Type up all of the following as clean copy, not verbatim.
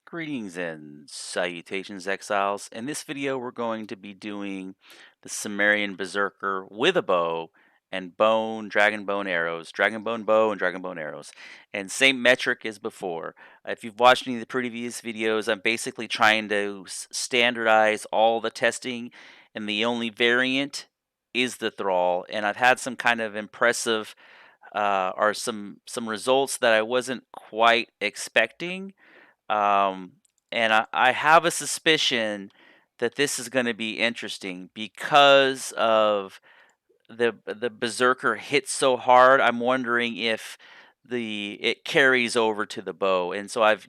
Greetings and salutations, Exiles. In this video, we're going to be doing the Cimmerian Berserker with a bow and dragon bone arrows, dragon bone bow and dragon bone arrows. And same metric as before. If you've watched any of the previous videos, I'm basically trying to standardize all the testing, and the only variant is the thrall. And I've had some kind of impressive or some results that I wasn't quite expecting. um, and I have a suspicion that this is going to be interesting because of the berserker hits so hard. I'm wondering if it carries over to the bow. And so I've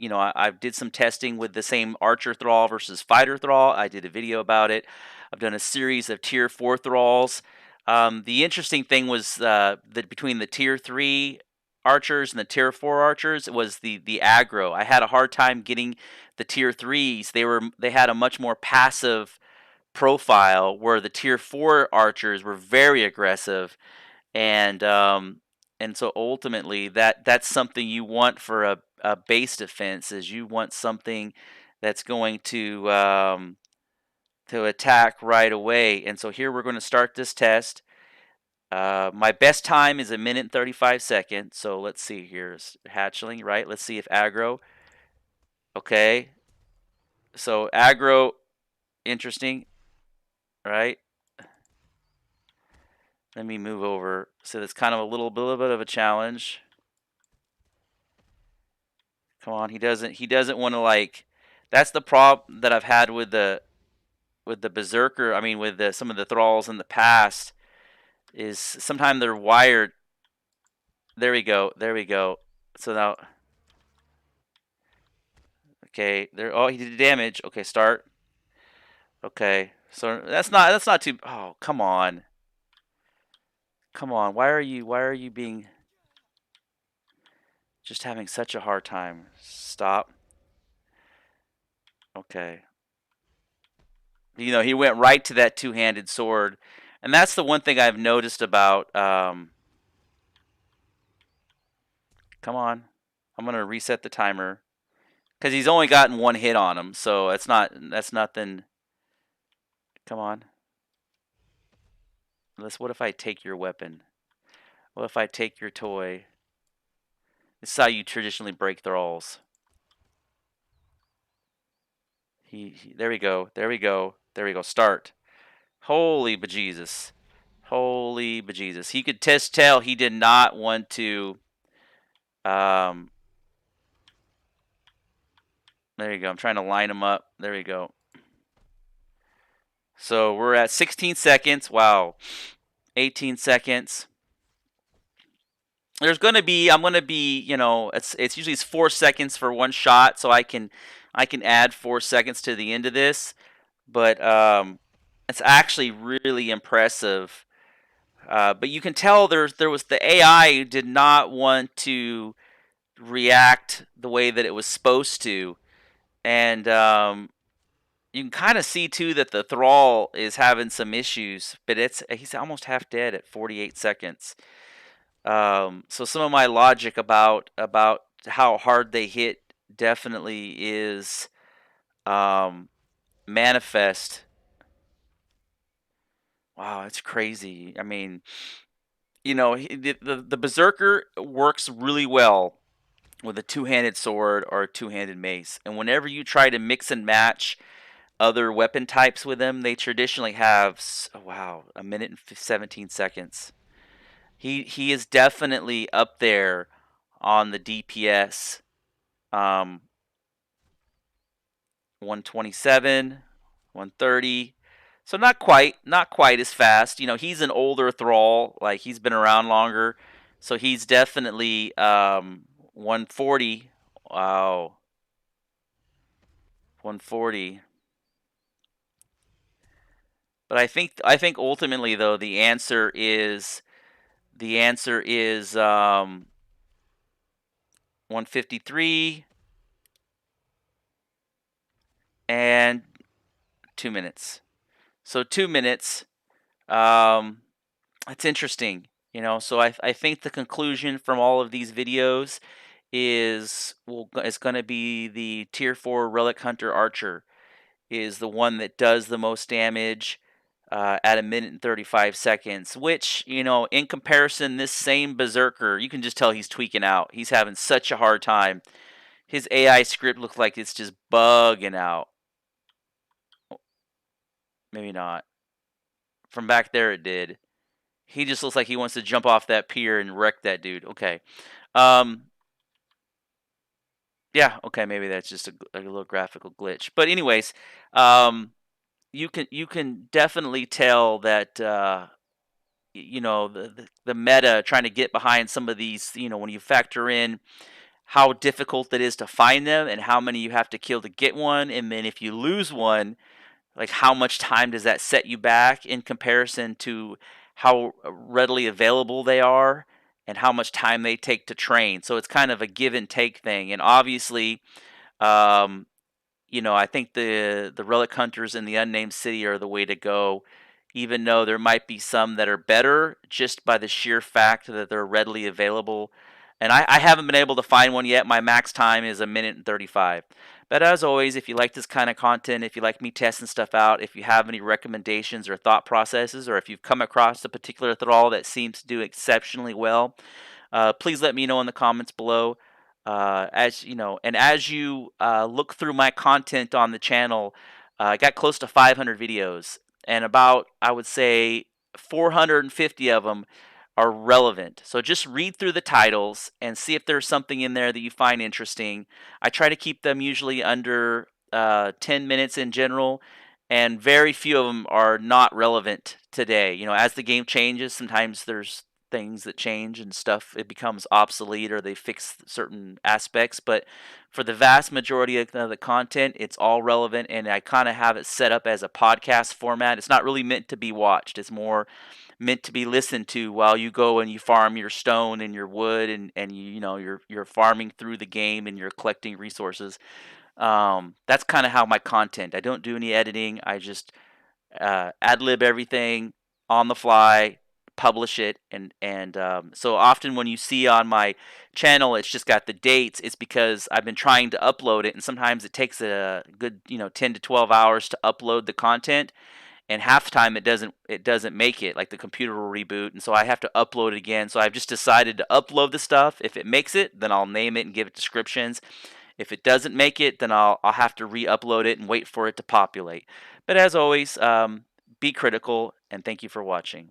did some testing with the same archer thrall versus fighter thrall. I did a video about it. I've done a series of tier 4 thralls. The interesting thing was that between the tier 3 archers and the tier 4 archers, it was the aggro. I had a hard time getting the tier 3s. They had a much more passive profile, where the tier 4 archers were very aggressive. And so ultimately that's something you want for a base defense. Is you want something that's going to attack right away. And so here we're going to start this test. My best time is 1 minute and 35 seconds. So let's see here. Hatchling, right? Let's see if aggro. Okay. So aggro, interesting, right? Let me move over. So that's kind of a little bit of a challenge. Come on, he doesn't want to, like. That's the problem that I've had with the berserker. I mean, with some of the thralls in the past, is sometimes they're wired. There we go. There we go. So now, okay, there. Oh, he did damage. Okay, start. Okay, so that's not too. Oh, come on, come on. Why are you being just having such a hard time? Stop. Okay. He went right to that two-handed sword, and that's the one thing I've noticed about. Come on, I'm gonna reset the timer because he's only gotten one hit on him, so that's nothing. Come on. What if I take your weapon? What if I take your toy? This is how you traditionally break thralls. There we go. There we go. There we go. Start. Holy bejesus. Holy bejesus. He could tell he did not want to. Um, there you go. I'm trying to line him up. There we go. So we're at 16 seconds. Wow. 18 seconds. I'm going to be, it's usually 4 seconds for one shot, so I can add 4 seconds to the end of this. But it's actually really impressive. But you can tell there was the AI did not want to react the way that it was supposed to. And you can kind of see too that the thrall is having some issues, but he's almost half dead at 48 seconds. So some of my logic about how hard they hit definitely is manifest. Wow, it's crazy. I mean, the berserker works really well with a two-handed sword or a two-handed mace, and whenever you try to mix and match other weapon types with them, they traditionally have, oh, wow, 1 minute and 17 seconds. He is definitely up there on the DPS. 127, 130. So not quite as fast. He's an older thrall, like he's been around longer. So he's definitely 140. Wow. 140. But I think ultimately though the answer is 153 and 2 minutes. So 2 minutes. That's interesting. So I think the conclusion from all of these videos is going to be the tier 4 relic hunter archer, is the one that does the most damage at a minute and 35 seconds, which, in comparison, this same berserker, you can just tell he's tweaking out. He's having such a hard time. His AI script looks like it's just bugging out. Maybe not. From back there it did. He just looks like he wants to jump off that pier and wreck that dude. Okay. Um, yeah, okay, maybe that's just a little graphical glitch. But anyways, um, you can definitely tell that the meta trying to get behind some of these, when you factor in how difficult it is to find them and how many you have to kill to get one, and then if you lose one, like how much time does that set you back in comparison to how readily available they are and how much time they take to train. So it's kind of a give and take thing. And obviously, um, I think the relic hunters in the unnamed city are the way to go, even though there might be some that are better just by the sheer fact that they're readily available. And I haven't been able to find one yet. My max time is a minute and 35. But as always, if you like this kind of content, if you like me testing stuff out, if you have any recommendations or thought processes, or if you've come across a particular thrall that seems to do exceptionally well, please let me know in the comments below. As you know, and as you look through my content on the channel, I got close to 500 videos, and about, I would say, 450 of them are relevant. So just read through the titles and see if there's something in there that you find interesting. I try to keep them usually under 10 minutes in general, and very few of them are not relevant today. As the game changes, sometimes there's things that change and stuff, it becomes obsolete or they fix certain aspects, but for the vast majority of the content, it's all relevant, and I kind of have it set up as a podcast format. It's not really meant to be watched, it's more meant to be listened to while you go and you farm your stone and your wood, and you're farming through the game and you're collecting resources. That's kind of how my content, I don't do any editing, I just ad lib everything on the fly, publish it, and so often when you see on my channel it's just got the dates, it's because I've been trying to upload it, and sometimes it takes a good 10 to 12 hours to upload the content, and half the time it doesn't make it, like the computer will reboot, and so I have to upload it again. So I've just decided to upload the stuff. If it makes it, then I'll name it and give it descriptions. If it doesn't make it, then I'll have to re-upload it and wait for it to populate. But as always, be critical, and thank you for watching.